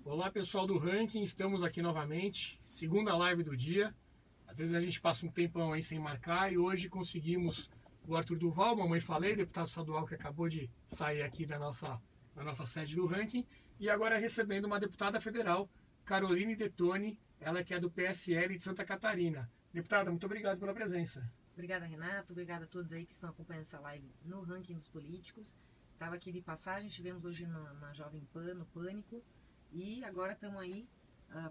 Olá pessoal do Ranking, estamos aqui novamente, segunda live do dia. Às vezes a gente passa um tempão aí sem marcar e hoje conseguimos o Arthur Duval, mamãe falei, deputado estadual que acabou de sair aqui da nossa sede do Ranking, e agora recebendo uma deputada federal, Caroline Detoni, ela que é do PSL de Santa Catarina. Deputada, muito obrigado pela presença. Obrigada, Renato. Obrigada a todos aí que estão acompanhando essa live no Ranking dos Políticos. Estava aqui de passagem, estivemos hoje na Jovem Pan, no Pânico, e agora estamos aí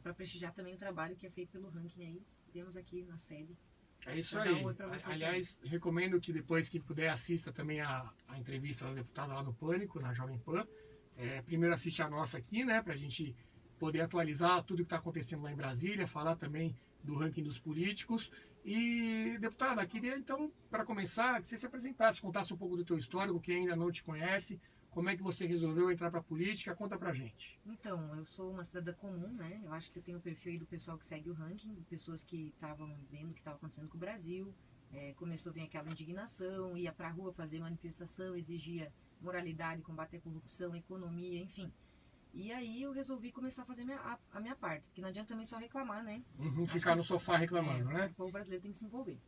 para prestigiar também o trabalho que é feito pelo Ranking aí. Temos aqui na sede. É isso aí. Aliás, recomendo que depois que puder assista também a entrevista da deputada lá no Pânico, na Jovem Pan. Primeiro assiste a nossa aqui, né, para a gente poder atualizar tudo que está acontecendo lá em Brasília, falar também do Ranking dos Políticos. E, deputada, queria então, para começar, que você se apresentasse, contasse um pouco do teu histórico, quem ainda não te conhece, como é que você resolveu entrar para a política, conta pra gente. Então, eu sou uma cidadã comum, né? Eu acho que eu tenho o perfil aí do pessoal que segue o Ranking, pessoas que estavam vendo o que estava acontecendo com o Brasil, começou a vir aquela indignação, ia pra rua fazer manifestação, exigia moralidade, combater a corrupção, economia, enfim. E aí eu resolvi começar a fazer a minha parte, porque não adianta também só reclamar, né? Ficar no sofá reclamando, né? O povo brasileiro tem que se envolver.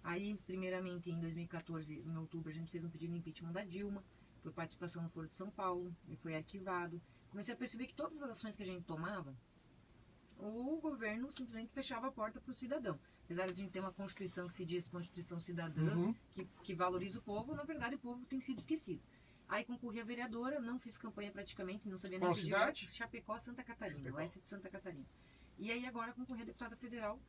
Aí, primeiramente, em 2014, em outubro, a gente fez um pedido de impeachment da Dilma, por participação no Foro de São Paulo, e foi arquivado. Comecei a perceber que todas as ações que a gente tomava, o governo simplesmente fechava a porta para o cidadão. Apesar de a gente ter uma Constituição que se diz Constituição Cidadã, que valoriza o povo, na verdade o povo tem sido esquecido. Aí concorri a vereadora, não fiz campanha praticamente, não sabia nem pedir. Qual cidade? Chapecó, Santa Catarina, Chapecó. oeste de Santa Catarina. E aí agora concorri a deputada federal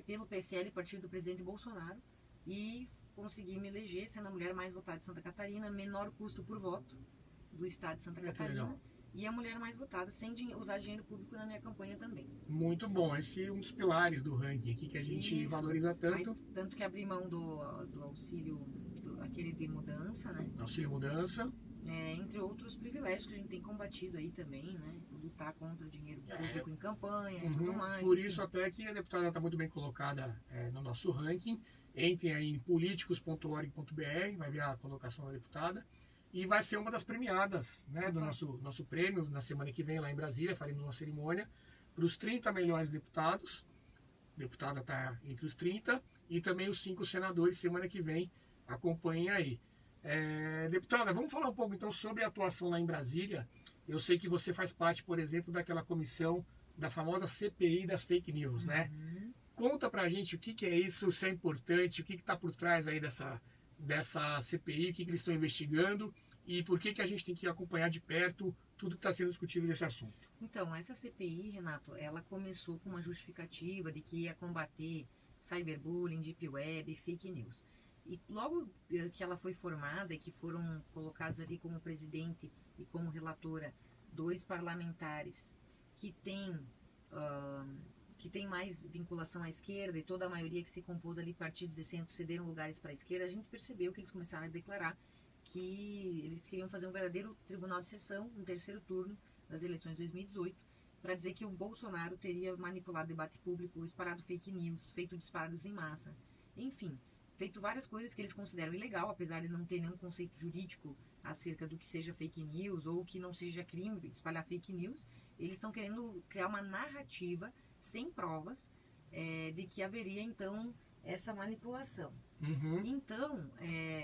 pelo PSL, partido do presidente Bolsonaro, e consegui me eleger, sendo a mulher mais votada de Santa Catarina, menor custo por voto do estado de Santa Catarina, e a mulher mais votada, sem usar dinheiro público na minha campanha também. Muito bom, esse é um dos pilares do ranking aqui que a gente valoriza tanto. Aí, tanto que abri mão do auxílio, aquele de mudança, né? Auxílio mudança. Entre outros privilégios que a gente tem combatido aí também, né? Lutar contra o dinheiro público em campanha e tudo mais. Por isso até que a deputada está muito bem colocada no nosso ranking. Entrem aí em políticos.org.br, vai ver a colocação da deputada. E vai ser uma das premiadas, né, do nosso prêmio na semana que vem lá em Brasília, faremos uma cerimônia para os 30 melhores deputados. A deputada está entre os 30 e também os 5 senadores semana que vem. Acompanhem aí. Deputada, vamos falar um pouco então sobre a atuação lá em Brasília. Eu sei que você faz parte, por exemplo, daquela comissão da famosa CPI das fake news, né? Conta pra gente o que é isso, se é importante, o que está por trás aí dessa CPI, o que eles estão investigando e por que a gente tem que acompanhar de perto tudo que está sendo discutido nesse assunto. Então, essa CPI, Renato, ela começou com uma justificativa de que ia combater cyberbullying, deep web, fake news. E logo que ela foi formada e que foram colocados ali como presidente e como relatora 2 parlamentares que têm mais vinculação à esquerda e toda a maioria que se compôs ali partidos de centro cederam lugares para a esquerda, a gente percebeu que eles começaram a declarar que eles queriam fazer um verdadeiro tribunal de sessão, um terceiro turno das eleições de 2018, para dizer que o Bolsonaro teria manipulado o debate público, espalhado fake news, feito disparos em massa, enfim, feito várias coisas que eles consideram ilegal, apesar de não ter nenhum conceito jurídico acerca do que seja fake news ou que não seja crime espalhar fake news. Eles estão querendo criar uma narrativa sem provas de que haveria então essa manipulação. Então,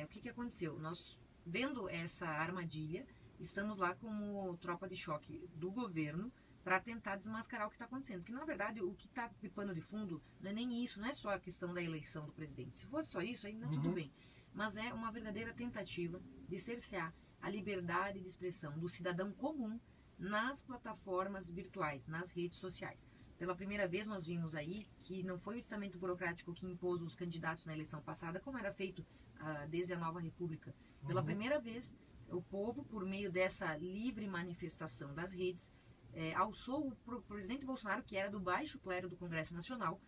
o que aconteceu? Nós, vendo essa armadilha, estamos lá como tropa de choque do governo para tentar desmascarar o que está acontecendo. Porque, na verdade, o que está de pano de fundo não é nem isso, não é só a questão da eleição do presidente. Se fosse só isso, ainda tudo bem. Mas é uma verdadeira tentativa de cercear a liberdade de expressão do cidadão comum nas plataformas virtuais, nas redes sociais. Pela primeira vez nós vimos aí que não foi o estamento burocrático que impôs os candidatos na eleição passada, como era feito desde a nova república. Pela primeira vez, o povo, por meio dessa livre manifestação das redes, alçou o presidente Bolsonaro, que era do baixo clero do Congresso Nacional,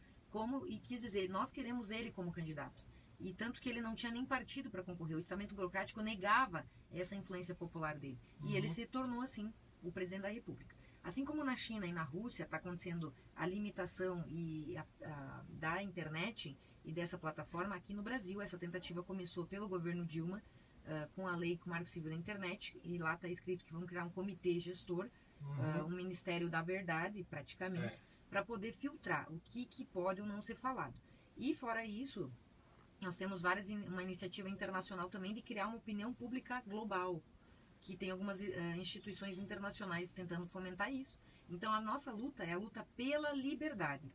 e quis dizer, nós queremos ele como candidato. E tanto que ele não tinha nem partido para concorrer, o estamento burocrático negava essa influência popular dele. E ele se tornou, assim, o presidente da República. Assim como na China e na Rússia está acontecendo a limitação da internet e dessa plataforma, aqui no Brasil essa tentativa começou pelo governo Dilma, com a lei, com o Marco Civil da Internet, e lá está escrito que vamos criar um comitê gestor, um Ministério da Verdade, praticamente, para poder filtrar o que pode ou não ser falado. E fora isso, nós temos uma iniciativa internacional também de criar uma opinião pública global, que tem algumas instituições internacionais tentando fomentar isso. Então a nossa luta é a luta pela liberdade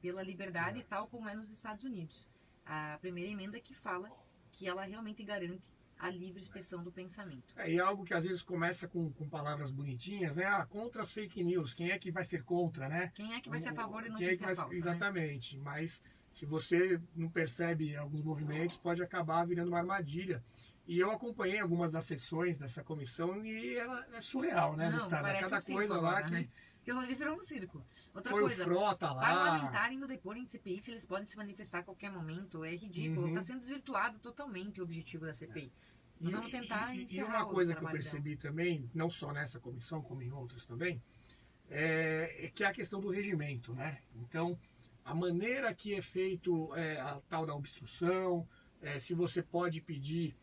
tal como é nos Estados Unidos. A primeira emenda que fala que ela realmente garante a livre expressão do pensamento. E algo que às vezes começa com palavras bonitinhas, né? Contra as fake news, quem é que vai ser contra, né? Quem é que vai ser a favor de notícia falsa? Exatamente, né? Mas se você não percebe alguns movimentos, pode acabar virando uma armadilha. E eu acompanhei algumas das sessões dessa comissão e ela é surreal, né? Não, parece cada coisa lá agora, né? Que virou um circo. Outra foi coisa, o Frota lá. parlamentar indo depor em CPI se eles podem se manifestar a qualquer momento. É ridículo. Está sendo desvirtuado totalmente o objetivo da CPI. Nós vamos tentar encerrar. E uma coisa que eu percebi também, não só nessa comissão, como em outras também, é que é a questão do regimento, né? Então, a maneira que é feito a tal da obstrução, se você pode pedir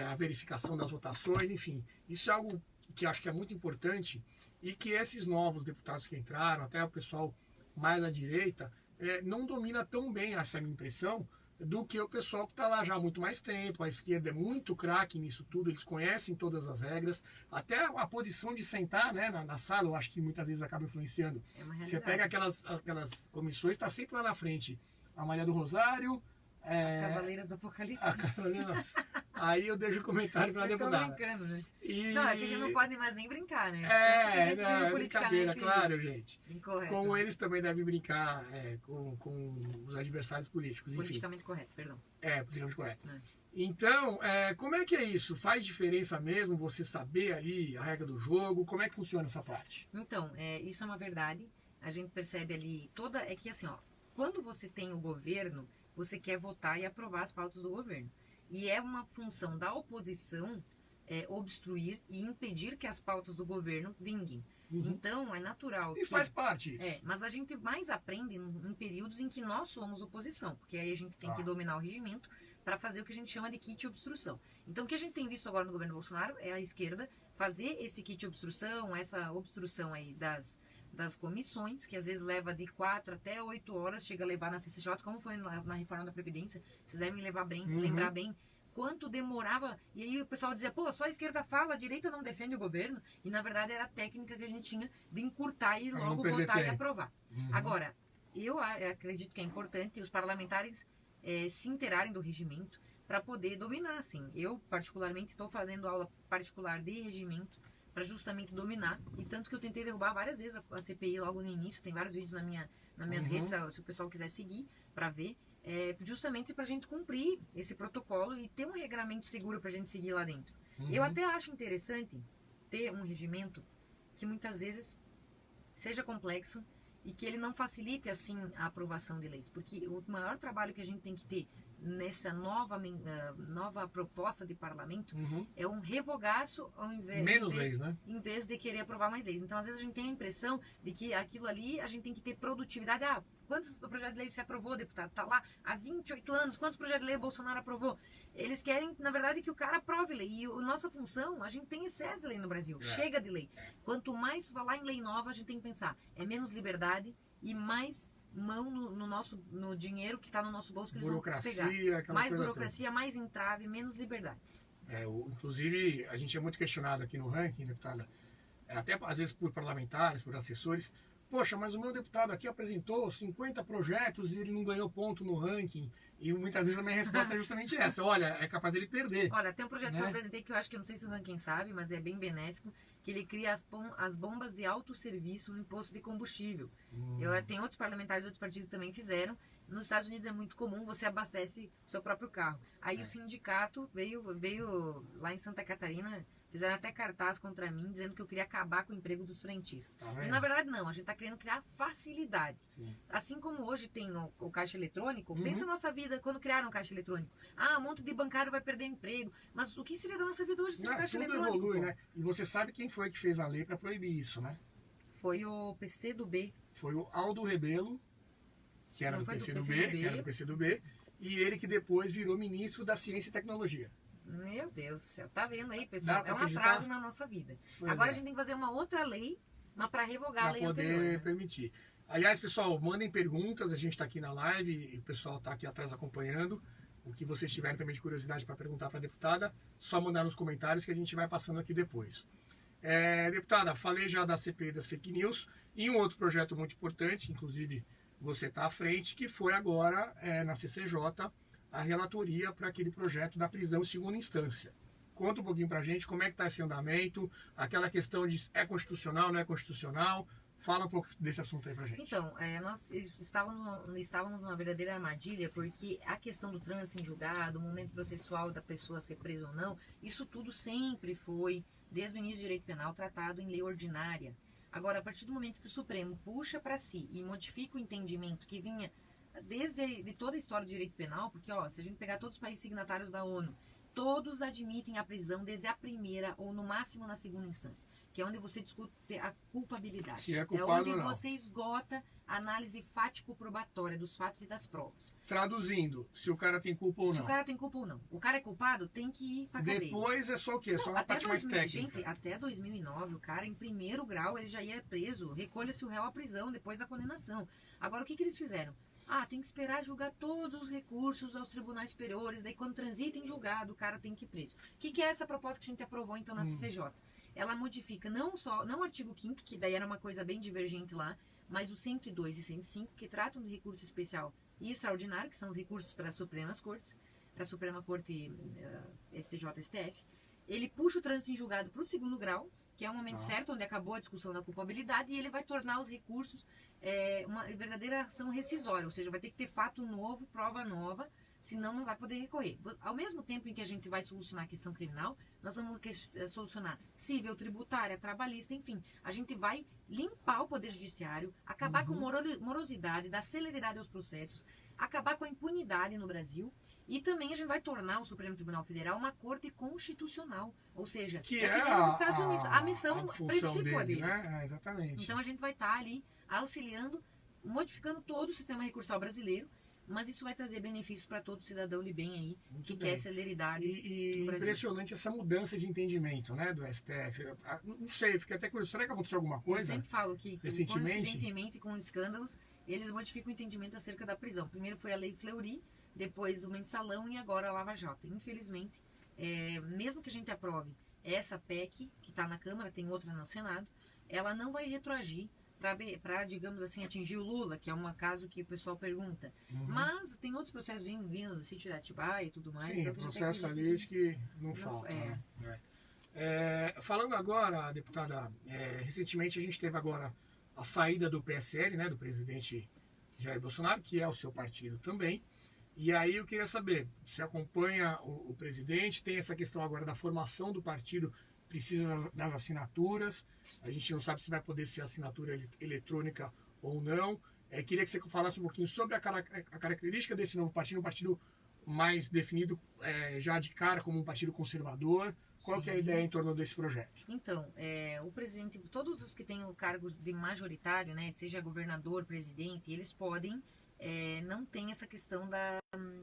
a verificação das votações, enfim, isso é algo que acho que é muito importante e que esses novos deputados que entraram, até o pessoal mais à direita, não domina tão bem, essa minha impressão, do que o pessoal que está lá já há muito mais tempo. A esquerda é muito craque nisso tudo, eles conhecem todas as regras, até a posição de sentar, né, na sala, eu acho que muitas vezes acaba influenciando. Você pega aquelas comissões, está sempre lá na frente a Maria do Rosário, as Cavaleiras do Apocalipse. Aí eu deixo o comentário para a deputada. Brincando, né? Não, é que a gente não pode mais nem brincar, né? É brincadeira, claro, gente. Incorreto. Como eles também devem brincar com os adversários políticos. Politicamente correto, perdão. Politicamente correto. Então, como é que é isso? Faz diferença mesmo você saber ali a regra do jogo? Como é que funciona essa parte? Então, isso é uma verdade. A gente percebe ali é que assim, quando você tem o governo, você quer votar e aprovar as pautas do governo. E é uma função da oposição obstruir e impedir que as pautas do governo vinguem. Então, é natural. E faz parte. Mas a gente mais aprende em períodos em que nós somos oposição, porque aí a gente tem que dominar o regimento para fazer o que a gente chama de kit obstrução. Então, o que a gente tem visto agora no governo Bolsonaro é a esquerda fazer esse kit obstrução, essa obstrução aí das comissões, que às vezes leva de 4 até 8 horas, chega a levar na CCJ, como foi na reforma da Previdência, vocês devem lembrar bem quanto demorava, e aí o pessoal dizia, só a esquerda fala, a direita não defende o governo, e na verdade era a técnica que a gente tinha de encurtar e logo votar e aprovar. Agora, eu acredito que é importante os parlamentares se inteirarem do regimento para poder dominar, assim. Eu, particularmente, estou fazendo aula particular de regimento para justamente dominar, e tanto que eu tentei derrubar várias vezes a CPI logo no início, tem vários vídeos nas minhas redes, se o pessoal quiser seguir para ver, justamente para a gente cumprir esse protocolo e ter um regramento seguro para a gente seguir lá dentro. Eu até acho interessante ter um regimento que muitas vezes seja complexo e que ele não facilite assim a aprovação de leis, porque o maior trabalho que a gente tem que ter nessa nova proposta de parlamento é um revogaço em vez de querer aprovar mais leis. Então, às vezes a gente tem a impressão de que aquilo ali a gente tem que ter produtividade. Quantos projetos de lei você aprovou, deputado? Está lá há 28 anos. Quantos projetos de lei o Bolsonaro aprovou? Eles querem, na verdade, que o cara aprove lei. E a nossa função, a gente tem excesso de lei no Brasil. Chega de lei. Quanto mais falar em lei nova, a gente tem que pensar. É menos liberdade e mais mão no dinheiro que está no nosso bolso que eles vão pegar. Mais burocracia, mais entrave, menos liberdade. Inclusive, a gente é muito questionado aqui no ranking, deputada, até às vezes por parlamentares, por assessores. Poxa, mas o meu deputado aqui apresentou 50 projetos e ele não ganhou ponto no ranking. E muitas vezes a minha resposta é justamente essa. Olha, é capaz dele perder. Olha, tem um projeto que eu apresentei que eu acho que eu não sei se o ranking sabe, mas é bem benéfico, que ele cria as bombas de autosserviço no imposto de combustível. Tem outros parlamentares, outros partidos também fizeram. Nos Estados Unidos é muito comum, você abastece seu próprio carro. Aí o sindicato veio lá em Santa Catarina, fizeram até cartaz contra mim, dizendo que eu queria acabar com o emprego dos frentistas. E na verdade não, a gente está querendo criar facilidade. Assim como hoje tem o caixa eletrônico, pensa na nossa vida quando criaram o caixa eletrônico. Um monte de bancário vai perder emprego. Mas o que seria da nossa vida hoje sem o caixa eletrônico? Tudo evolui, né? E você sabe quem foi que fez a lei para proibir isso, né? Foi o PCdoB. Foi o Aldo Rebelo, que era do PCdoB, e ele que depois virou ministro da Ciência e Tecnologia. Meu Deus do céu. Tá vendo aí, Dá pessoal? pra É um acreditar? atraso na nossa vida. Pois Agora é. a gente tem que fazer uma outra lei, mas para revogar a Para lei poder anterior. Né? permitir. Aliás, pessoal, mandem perguntas, a gente está aqui na live e o pessoal está aqui atrás acompanhando. O que vocês tiverem também de curiosidade para perguntar para a deputada, só mandar nos comentários que a gente vai passando aqui depois. Deputada, falei já da CPI das fake news e um outro projeto muito importante, inclusive você está à frente, que foi agora na CCJ a relatoria para aquele projeto da prisão em segunda instância. Conta um pouquinho para a gente como é que está esse andamento, aquela questão de é constitucional, não é constitucional. Fala um pouco desse assunto aí pra gente. Então, nós estávamos numa verdadeira armadilha, porque a questão do trânsito em julgado, o momento processual da pessoa ser presa ou não, isso tudo sempre foi, desde o início do direito penal, tratado em lei ordinária. Agora, a partir do momento que o Supremo puxa para si e modifica o entendimento que vinha de toda a história do direito penal, porque se a gente pegar todos os países signatários da ONU, todos admitem a prisão desde a primeira ou no máximo na segunda instância, que é onde você discute a culpabilidade. Se é culpado onde ou não. você esgota a análise fático-probatória dos fatos e das provas. Traduzindo, se o cara tem culpa ou não. Se o cara tem culpa ou não. O cara é culpado, tem que ir pra cadeia. Depois é só o quê? É só uma parte mais técnica. Gente, até 2009, o cara em primeiro grau, ele já ia preso. Recolha-se o réu à prisão depois da condenação. Agora, o que eles fizeram? Tem que esperar julgar todos os recursos aos tribunais superiores, daí quando transita em julgado, o cara tem que ir preso. O que é essa proposta que a gente aprovou, então, na CCJ? Ela modifica não o artigo 5º, que daí era uma coisa bem divergente lá, mas o 102 e 105, que tratam de recurso especial e extraordinário, que são os recursos para as Supremas Cortes, para a Suprema Corte STJ, STF. Ele puxa o trânsito em julgado para o segundo grau, que é o momento certo, onde acabou a discussão da culpabilidade, e ele vai tornar os recursos uma verdadeira ação rescisória, ou seja, vai ter que ter fato novo, prova nova, senão não vai poder recorrer. Ao mesmo tempo em que a gente vai solucionar a questão criminal, nós vamos solucionar civil, tributária, trabalhista, enfim. A gente vai limpar o Poder Judiciário, acabar com morosidade, dar celeridade aos processos, acabar com a impunidade no Brasil. E também a gente vai tornar o Supremo Tribunal Federal uma corte constitucional. Ou seja, que nem nos Estados Unidos. A missão principal deles. Né? Exatamente. Então a gente vai estar ali auxiliando, modificando todo o sistema recursal brasileiro, mas isso vai trazer benefícios para todo cidadão de bem aí, que quer celeridade. E impressionante essa mudança de entendimento, né, do STF. Não sei, fiquei até curioso. Será que aconteceu alguma coisa? Eu sempre falo que, coincidentemente, com escândalos, eles modificam o entendimento acerca da prisão. Primeiro foi a Lei Fleury, depois o Mensalão e agora a Lava Jato. Infelizmente, mesmo que a gente aprove essa PEC, que está na Câmara, tem outra no Senado, ela não vai retroagir para, digamos assim, atingir o Lula, que é um caso que o pessoal pergunta. Mas tem outros processos vindo do sítio de Atibaia e tudo mais. Sim, o processo ali acho que não falta. Falando agora, deputada, recentemente a gente teve agora a saída do PSL, né, do presidente Jair Bolsonaro, que é o seu partido também. E aí eu queria saber, você acompanha o presidente, tem essa questão agora da formação do partido, precisa das assinaturas, a gente não sabe se vai poder ser assinatura eletrônica ou não. Queria que você falasse um pouquinho sobre a característica desse novo partido, um partido mais definido já de cara como um partido conservador. Qual que é a ideia em torno desse projeto? Então, o presidente, todos os que têm o cargo de majoritário, né, seja governador, presidente, eles podem, não tem essa questão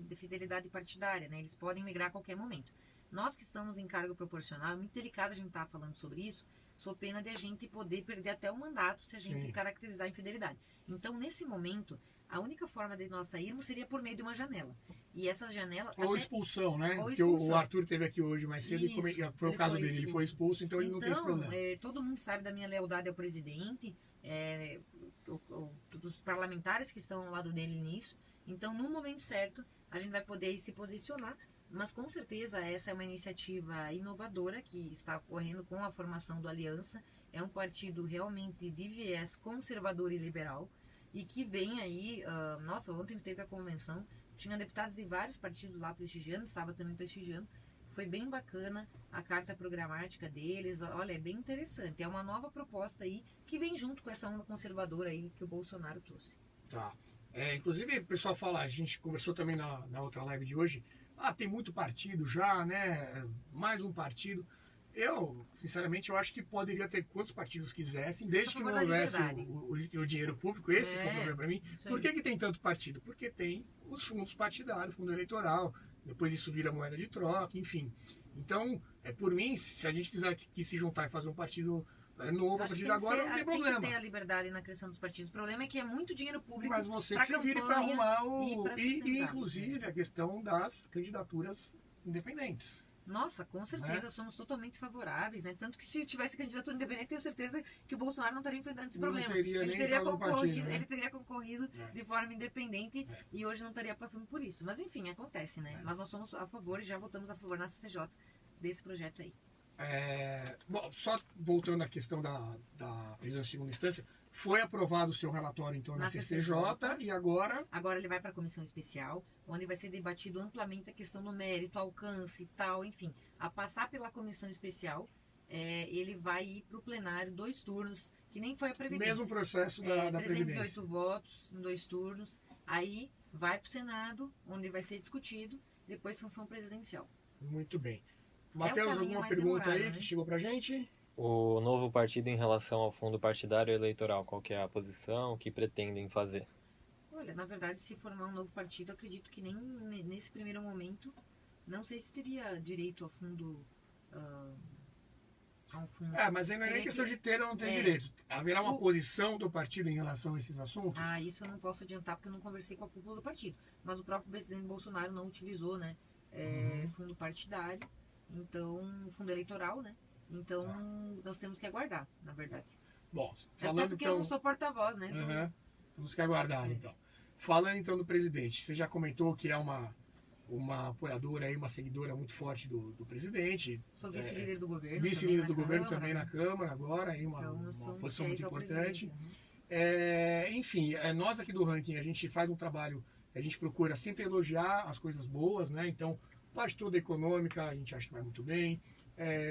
de fidelidade partidária, né, eles podem migrar a qualquer momento. Nós que estamos em cargo proporcional, é muito delicado a gente estar falando sobre isso, sob pena de a gente poder perder até o mandato se a gente caracterizar a infidelidade. Então, nesse momento, a única forma de nós sairmos seria por meio de uma janela. E essa janela... Ou expulsão, né? Porque o Arthur esteve aqui hoje mais cedo e foi o caso dele. Ele foi expulso, então ele não tem esse problema. Todo mundo sabe da minha lealdade ao presidente, dos parlamentares que estão ao lado dele nisso. Então, no momento certo, a gente vai poder se posicionar. Mas, com certeza, essa é uma iniciativa inovadora que está ocorrendo com a formação do Aliança. É um partido realmente de viés conservador e liberal. E que vem aí, ontem teve a convenção, tinha deputados de vários partidos lá prestigiando, estava também prestigiando, foi bem bacana a carta programática deles, olha, é bem interessante, é uma nova proposta aí, que vem junto com essa onda conservadora aí que o Bolsonaro trouxe. Tá, inclusive o pessoal fala, a gente conversou também na outra live de hoje, tem muito partido já, né, mais um partido. Eu, sinceramente, eu acho que poderia ter quantos partidos quisessem, desde que não houvesse o dinheiro público, esse é o problema para mim. Por que tem tanto partido? Porque tem os fundos partidários, fundo eleitoral, depois isso vira moeda de troca, enfim. Então, por mim, se a gente quiser que se juntar e fazer um partido novo a partir de agora, não tem problema. Tem que ter a liberdade na criação dos partidos. O problema é que é muito dinheiro público. Mas você que se vire para arrumar e inclusive a questão das candidaturas independentes. Nossa, com certeza, somos totalmente favoráveis, né? Tanto que se tivesse candidatura independente, tenho certeza que o Bolsonaro não estaria enfrentando esse problema. Ele teria concorrido de forma independente e hoje não estaria passando por isso. Mas enfim, acontece, né? Mas nós somos a favor e já votamos a favor na CCJ desse projeto aí. Bom, só voltando à questão da prisão em segunda instância, foi aprovado o seu relatório, então, na CCJ e agora... Agora ele vai para a comissão especial, onde vai ser debatido amplamente a questão do mérito, alcance e tal, enfim. A passar pela comissão especial, ele vai ir para o plenário 2 turnos, que nem foi a Previdência. Mesmo processo da Previdência. 308 votos em 2 turnos, aí vai para o Senado, onde vai ser discutido, depois sanção presidencial. Muito bem. Matheus, alguma pergunta aí que chegou pra gente? O novo partido em relação ao fundo partidário eleitoral, qual que é a posição, o que pretendem fazer? Olha, na verdade, se formar um novo partido, acredito que nem nesse primeiro momento, não sei se teria direito a fundo... a um fundo. Mas aí não é nem questão de ter ou não ter direito. Haverá uma posição do partido em relação a esses assuntos? Isso eu não posso adiantar porque eu não conversei com a cúpula do partido. Mas o próprio presidente Bolsonaro não utilizou, né, fundo partidário, então, fundo eleitoral, né? Então, nós temos que aguardar, na verdade. Bom, falando até porque eu não sou porta-voz, né? Temos que aguardar, então. Falando, então, do presidente, você já comentou que é uma apoiadora, aí, uma seguidora muito forte do presidente. Sou vice-líder do governo. Vice-líder do governo também na Câmara, agora, aí uma posição muito importante. Enfim, nós aqui do Ranking, a gente faz um trabalho, a gente procura sempre elogiar as coisas boas, né? Então, parte toda econômica, a gente acha que vai muito bem.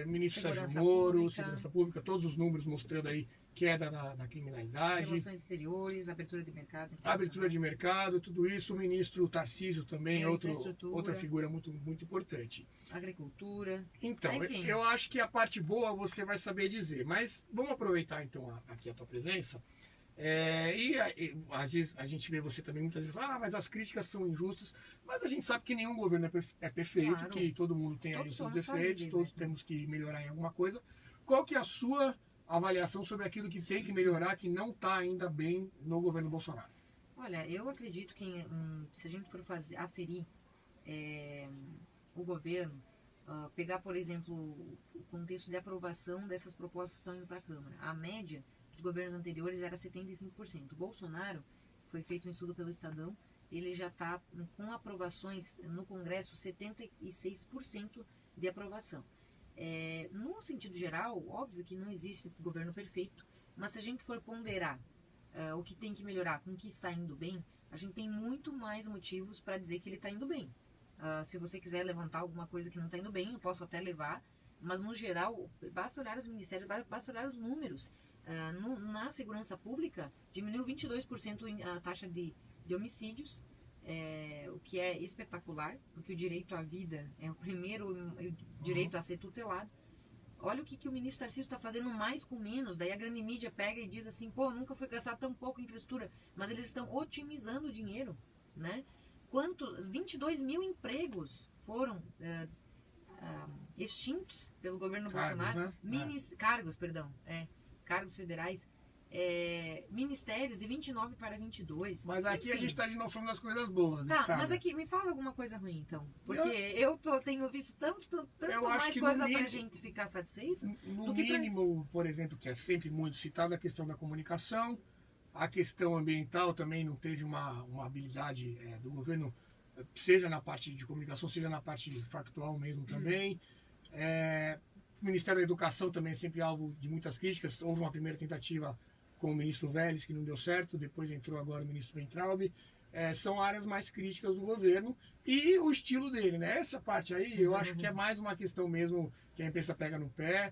Ministro Sérgio Moro, segurança pública, todos os números mostrando aí queda na criminalidade. Relações exteriores, abertura de mercado. Abertura de mercado, tudo isso. O ministro Tarcísio também, outra figura muito, muito importante. Agricultura. Então, eu acho que a parte boa você vai saber dizer. Mas vamos aproveitar então aqui a tua presença. Às vezes a gente vê você também muitas vezes mas as críticas são injustas, mas a gente sabe que nenhum governo é perfeito, claro. Que todo mundo tem aí seus defeitos, todos temos que melhorar em alguma coisa. Qual que é a sua avaliação sobre aquilo que tem que melhorar, que não está ainda bem no governo Bolsonaro? Olha, eu acredito que se a gente for aferir o governo, pegar, por exemplo, o contexto de aprovação dessas propostas que estão indo para a Câmara, a média os governos anteriores era 75%. O Bolsonaro, foi feito um estudo pelo Estadão, ele já está com aprovações no Congresso 76% de aprovação. No sentido geral, óbvio que não existe governo perfeito, mas se a gente for ponderar o que tem que melhorar com o que está indo bem, a gente tem muito mais motivos para dizer que ele está indo bem. Se você quiser levantar alguma coisa que não está indo bem, eu posso até levar, mas no geral, basta olhar os ministérios, basta olhar os números. Na segurança pública, diminuiu 22% a taxa de homicídios, o que é espetacular, porque o direito à vida é o primeiro direito a ser tutelado. Olha o que o ministro Tarcísio está fazendo mais com menos, daí a grande mídia pega e diz assim, nunca foi gastado tão pouco em infraestrutura, mas eles estão otimizando o dinheiro, né? 22 mil empregos foram extintos pelo governo Bolsonaro, cargos federais, ministérios de 29 para 22. Mas aqui a gente está de novo falando das coisas boas. Mas aqui, me fala alguma coisa ruim, então. Porque eu tenho visto tanto mais coisa para a gente ficar satisfeito. No mínimo, por exemplo, que é sempre muito citado, a questão da comunicação, a questão ambiental também não teve uma habilidade do governo, seja na parte de comunicação, seja na parte factual mesmo também. O Ministério da Educação também é sempre alvo de muitas críticas. Houve uma primeira tentativa com o ministro Vélez, que não deu certo, depois entrou agora o ministro Weintraub. São áreas mais críticas do governo e o estilo dele, né? Essa parte aí eu acho que é mais uma questão mesmo que a imprensa pega no pé.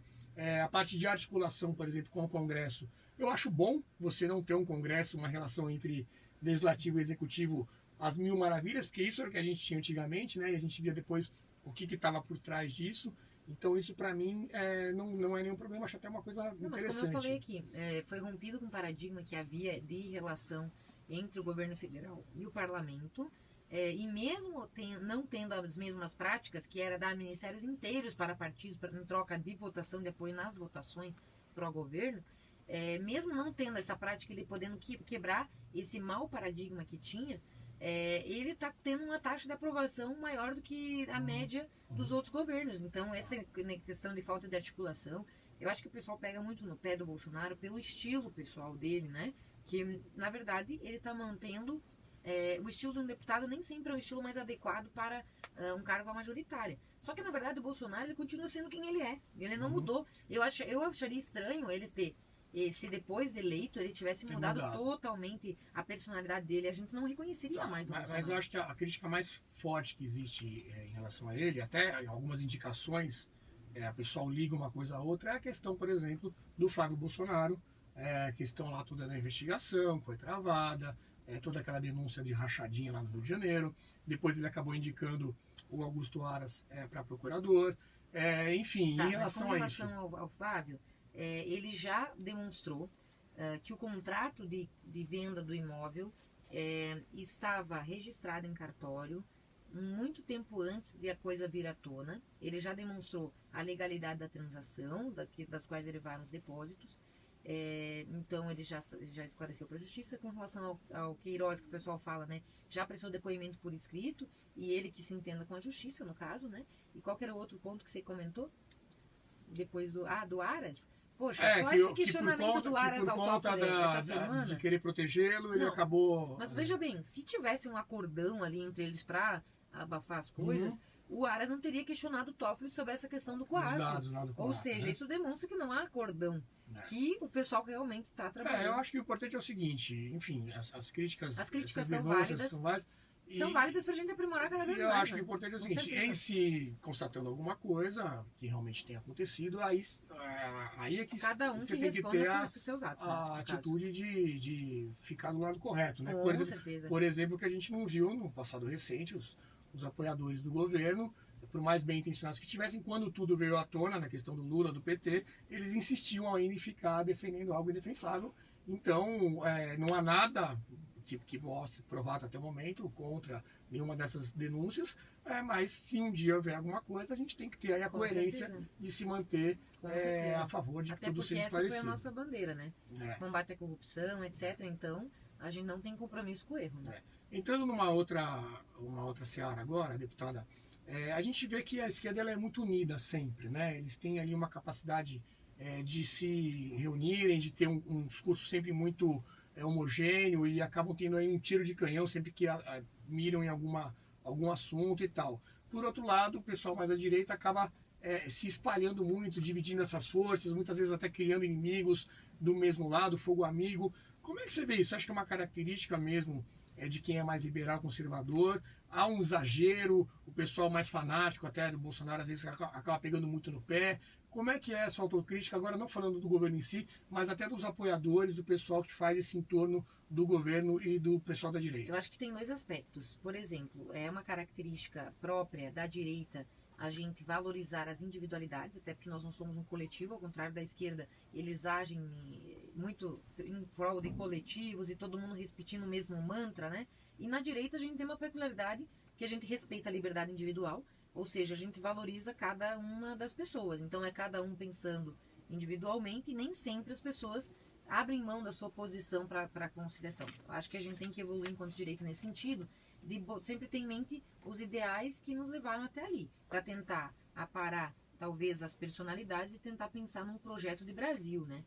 A parte de articulação, por exemplo, com o Congresso. Eu acho bom você não ter um Congresso, uma relação entre legislativo e executivo às mil maravilhas, porque isso era o que a gente tinha antigamente, né? E a gente via depois o que estava por trás disso. Então isso para mim não é nenhum problema, acho até uma coisa interessante. Mas como eu falei aqui, foi rompido com o paradigma que havia de relação entre o governo federal e o parlamento, e mesmo não tendo as mesmas práticas, que era dar ministérios inteiros para partidos, em troca de votação de apoio nas votações pró-governo, mesmo não tendo essa prática, ele podendo quebrar esse mau paradigma que tinha, ele está tendo uma taxa de aprovação maior do que a média dos outros governos. Então, essa questão de falta de articulação, eu acho que o pessoal pega muito no pé do Bolsonaro pelo estilo pessoal dele, né? Que, na verdade, ele está mantendo o estilo de um deputado nem sempre é o estilo mais adequado para um cargo majoritário. Só que, na verdade, o Bolsonaro ele continua sendo quem ele é. Ele não mudou. Eu acharia estranho ele ter, se depois de eleito, ele tivesse mudado totalmente a personalidade dele. A gente não reconheceria mais o Bolsonaro. Mas eu acho que a crítica mais forte que existe em relação a ele, até em algumas indicações, a pessoal liga uma coisa a outra, é a questão, por exemplo, do Flávio Bolsonaro, a questão lá toda da investigação, foi travada, toda aquela denúncia de rachadinha lá no Rio de Janeiro, depois ele acabou indicando o Augusto Aras para procurador, enfim, em relação a isso. Com relação ao Flávio, ele já demonstrou que o contrato de venda do imóvel estava registrado em cartório muito tempo antes de a coisa vir à tona. Ele já demonstrou a legalidade da transação, das quais derivaram os depósitos. Então ele já esclareceu para a justiça. Com relação ao Queiroz, que o pessoal fala, né, já prestou depoimento por escrito, e ele que se entenda com a justiça, no caso, né? E qual que era o outro ponto que você comentou? Depois do Aras? Poxa, só esse questionamento do Aras ao Toffoli essa semana... de querer protegê-lo, ele acabou... Mas veja bem, se tivesse um acordão ali entre eles para abafar as coisas, o Aras não teria questionado o Toffoli sobre essa questão do coágio. Ou seja, isso demonstra que não há acordão, que o pessoal realmente está trabalhando. Eu acho que o importante é o seguinte, enfim, as críticas... As críticas são válidas. São válidas para a gente aprimorar cada vez mais. Eu acho que o importante é o seguinte, em se constatando alguma coisa que realmente tenha acontecido, aí é que cada um você que tem que ter pelos seus atos, a atitude de ficar do lado correto. Né? Com certeza. Por exemplo, que a gente não viu no passado recente, os apoiadores do governo, por mais bem intencionados que tivessem, quando tudo veio à tona, na questão do Lula, do PT, eles insistiam ainda em ficar defendendo algo indefensável. Então, não há nada que mostre, provado até o momento, contra nenhuma dessas denúncias, mas se um dia houver alguma coisa, a gente tem que ter aí a coerência de se manter a favor de que tudo seja esclarecido. Até porque essa foi a nossa bandeira, né? Combate à corrupção, etc. Então, a gente não tem compromisso com o erro, né? Entrando numa outra seara agora, deputada, a gente vê que a esquerda ela é muito unida sempre, né? Eles têm ali uma capacidade de se reunirem, de ter um discurso sempre muito homogêneo e acabam tendo aí um tiro de canhão sempre que miram em algum assunto e tal. Por outro lado, o pessoal mais à direita acaba se espalhando muito, dividindo essas forças, muitas vezes até criando inimigos do mesmo lado, fogo amigo. Como é que você vê isso? Você acha que é uma característica mesmo de quem é mais liberal, conservador? Há um exagero, o pessoal mais fanático até do Bolsonaro às vezes acaba pegando muito no pé. Como é que é essa autocrítica, agora não falando do governo em si, mas até dos apoiadores, do pessoal que faz esse entorno do governo e do pessoal da direita? Eu acho que tem dois aspectos. Por exemplo, é uma característica própria da direita a gente valorizar as individualidades, até porque nós não somos um coletivo, ao contrário da esquerda, eles agem muito em prol de coletivos e todo mundo repetindo o mesmo mantra, né? E na direita a gente tem uma peculiaridade que a gente respeita a liberdade individual, ou seja, a gente valoriza cada uma das pessoas. Então é cada um pensando individualmente e nem sempre as pessoas abrem mão da sua posição para a conciliação. Acho que a gente tem que evoluir enquanto direita nesse sentido, de sempre ter em mente os ideais que nos levaram até ali, para tentar aparar talvez as personalidades e tentar pensar num projeto de Brasil, né?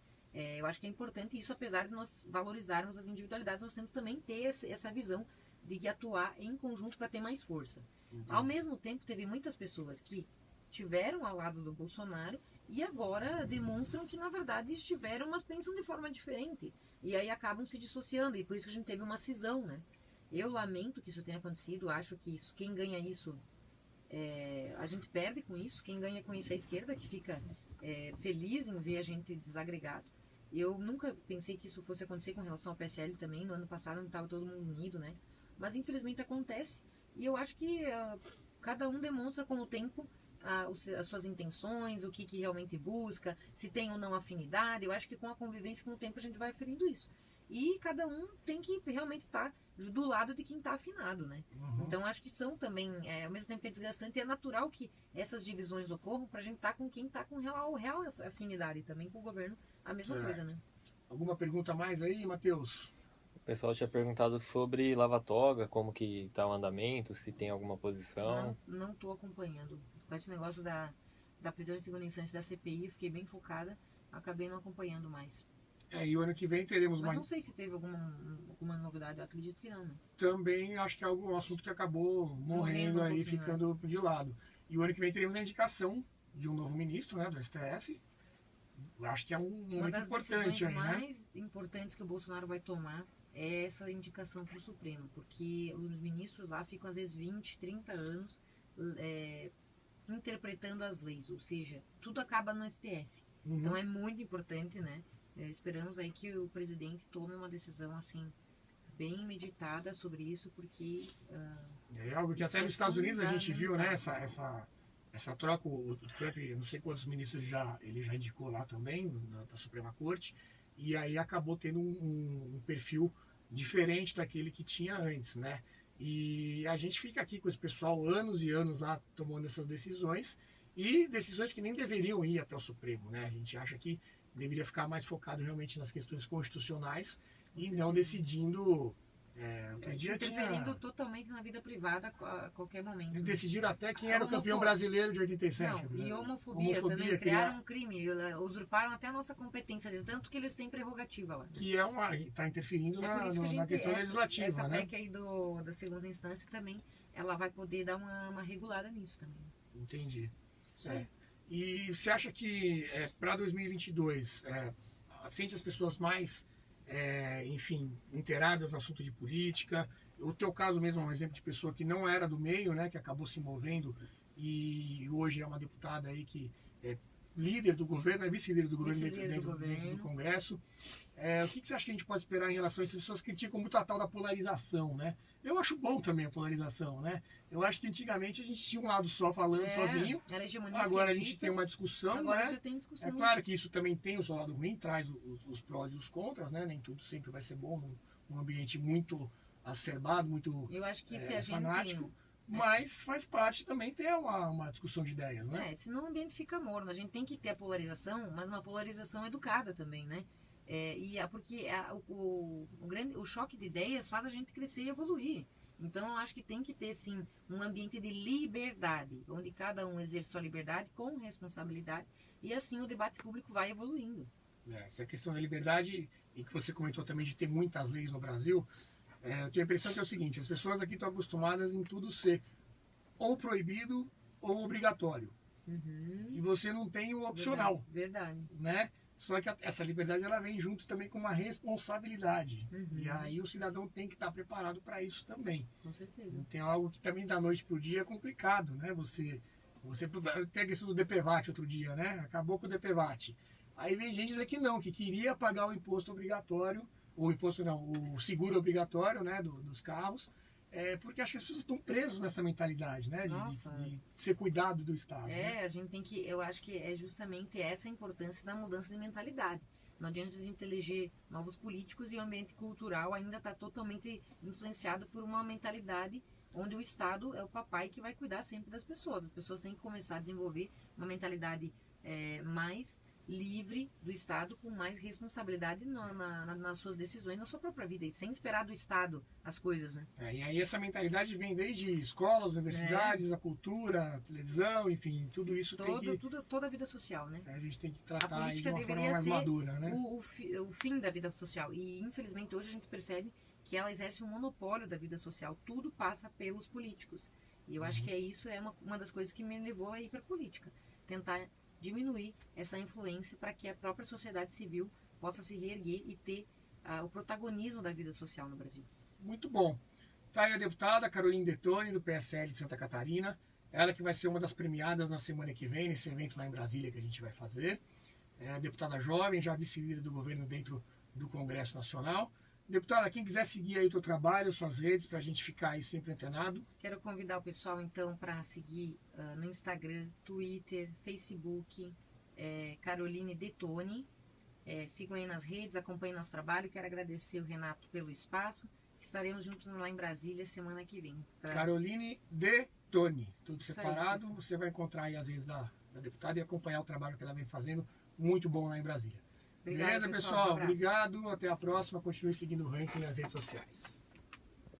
Eu acho que é importante isso, apesar de nós valorizarmos as individualidades, nós temos também ter essa visão de atuar em conjunto para ter mais força. Ao mesmo tempo, teve muitas pessoas que estiveram ao lado do Bolsonaro e agora demonstram que, na verdade, estiveram, mas pensam de forma diferente. E aí acabam se dissociando, e por isso que a gente teve uma cisão, né? Eu lamento que isso tenha acontecido, acho que quem ganha isso, a gente perde com isso, quem ganha com isso é a esquerda, que fica feliz em ver a gente desagregado. Eu nunca pensei que isso fosse acontecer com relação ao PSL também, no ano passado não estava todo mundo unido, né? Mas infelizmente acontece, e eu acho que cada um demonstra com o tempo as suas intenções, o que realmente busca, se tem ou não afinidade. Eu acho que com a convivência, com o tempo, a gente vai aferindo isso. e cada um tem que realmente estar do lado de quem está afinado, né? Então acho que são também, ao mesmo tempo que é desgastante, é natural que essas divisões ocorram para a gente estar com quem está com real afinidade, também com o governo, a mesma coisa, né? Alguma pergunta a mais aí, Matheus? O pessoal tinha perguntado sobre lava-toga, como que está o andamento, se tem alguma posição. Não estou acompanhando. Com esse negócio da prisão em segunda instância da CPI, eu fiquei bem focada, acabei não acompanhando mais. E o ano que vem teremos Mas não sei se teve alguma novidade, eu acredito que não, né? Também acho que é um assunto que acabou morrendo aí, ficando de lado. E o ano que vem teremos a indicação de um novo ministro, né, do STF. Acho que é um momento importante aí, né? Uma das decisões mais importantes que o Bolsonaro vai tomar é essa indicação para o Supremo, porque os ministros lá ficam às vezes 20, 30 anos interpretando as leis, ou seja, tudo acaba no STF. Então é muito importante, né? Esperamos aí que o presidente tome uma decisão assim bem meditada sobre isso, porque é algo que até nos Estados Unidos a gente viu, né? Essa troca, o Trump, não sei quantos ministros ele já indicou lá também da Suprema Corte, e aí acabou tendo um perfil diferente daquele que tinha antes, né? E a gente fica aqui com esse pessoal anos e anos lá tomando essas decisões, e decisões que nem deveriam ir até o Supremo, né? A gente acha que deveria ficar mais focado realmente nas questões constitucionais e não decidindo... interferindo totalmente na vida privada a qualquer momento. Eles decidiram até quem era o campeão brasileiro de 87. Não, e homofobia também, criaram um crime, usurparam até a nossa competência, tanto que eles têm prerrogativa lá. Que está interferindo na questão legislativa. Essa né? PEC aí da segunda instância também, ela vai poder dar uma regulada nisso também. Entendi. E você acha que para 2022, sente as pessoas mais... inteiradas no assunto de política? O teu caso mesmo é um exemplo de pessoa que não era do meio, né, que acabou se movendo e hoje é uma deputada aí que é líder do governo, é vice-líder do governo dentro do Congresso. O que você acha que a gente pode esperar em relação a isso? As pessoas criticam muito a tal da polarização, né? Eu acho bom também a polarização, né? Eu acho que antigamente a gente tinha um lado só falando sozinho. Era hegemonia agora a gente tem uma discussão, agora né? já tem discussão. É claro que isso também tem o seu lado ruim, traz os prós e os contras, né? Nem tudo sempre vai ser bom num ambiente muito acerbado, muito eu acho que se a gente fanático. Mas faz parte também ter uma discussão de ideias, né? Senão o ambiente fica morno. A gente tem que ter a polarização, mas uma polarização educada também, né? Porque o choque de ideias faz a gente crescer e evoluir. Então, eu acho que tem que ter, sim, um ambiente de liberdade, onde cada um exerce sua liberdade com responsabilidade, e assim o debate público vai evoluindo. Essa questão da liberdade, e que você comentou também de ter muitas leis no Brasil, eu tenho a impressão que é o seguinte: as pessoas aqui estão acostumadas em tudo ser ou proibido ou obrigatório. E você não tem o opcional. Verdade. Né? Só que essa liberdade ela vem junto também com uma responsabilidade. E aí o cidadão tem que estar preparado para isso também. Com certeza. Tem algo que também da noite para o dia é complicado, né? Você tem a questão do DPVAT outro dia, né? Acabou com o DPVAT. Aí vem gente dizer que não, que queria pagar o imposto obrigatório, o seguro obrigatório, né, dos carros, porque acho que as pessoas estão presas nessa mentalidade, né, de ser cuidado do Estado. Né? A gente tem que, eu acho que é justamente essa a importância da mudança de mentalidade. Não adianta a gente eleger novos políticos e o ambiente cultural ainda está totalmente influenciado por uma mentalidade onde o Estado é o papai que vai cuidar sempre das pessoas. As pessoas têm que começar a desenvolver uma mentalidade mais livre do Estado, com mais responsabilidade nas suas decisões, na sua própria vida, e sem esperar do Estado as coisas, né? E aí essa mentalidade vem desde escolas, universidades, a cultura, a televisão, enfim, tudo isso toda a vida social, né? A gente tem que tratar a política de uma deveria forma mais ser madura, né? o fim da vida social, e infelizmente hoje a gente percebe que ela exerce um monopólio da vida social, tudo passa pelos políticos, e eu acho que isso é uma das coisas que me levou a ir para a política, tentar diminuir essa influência para que a própria sociedade civil possa se reerguer e ter o protagonismo da vida social no Brasil. Muito bom. Está aí a deputada Caroline Detoni, do PSL de Santa Catarina. Ela que vai ser uma das premiadas na semana que vem, nesse evento lá em Brasília que a gente vai fazer. É a deputada jovem, já vice-líder do governo dentro do Congresso Nacional. Deputada, quem quiser seguir aí o teu trabalho, suas redes, para a gente ficar aí sempre antenado. Quero convidar o pessoal, então, para seguir no Instagram, Twitter, Facebook, Caroline Detoni. Sigam aí nas redes, acompanhem nosso trabalho. Quero agradecer o Renato pelo espaço. Estaremos juntos lá em Brasília semana que vem. Caroline de Toni, tudo Isso separado. aí, você vai encontrar aí as redes da deputada e acompanhar o trabalho que ela vem fazendo, muito bom lá em Brasília. Obrigada, Beleza, pessoal? pessoal? Um abraço. Obrigado. Até a próxima. Continue seguindo o ranking nas redes sociais.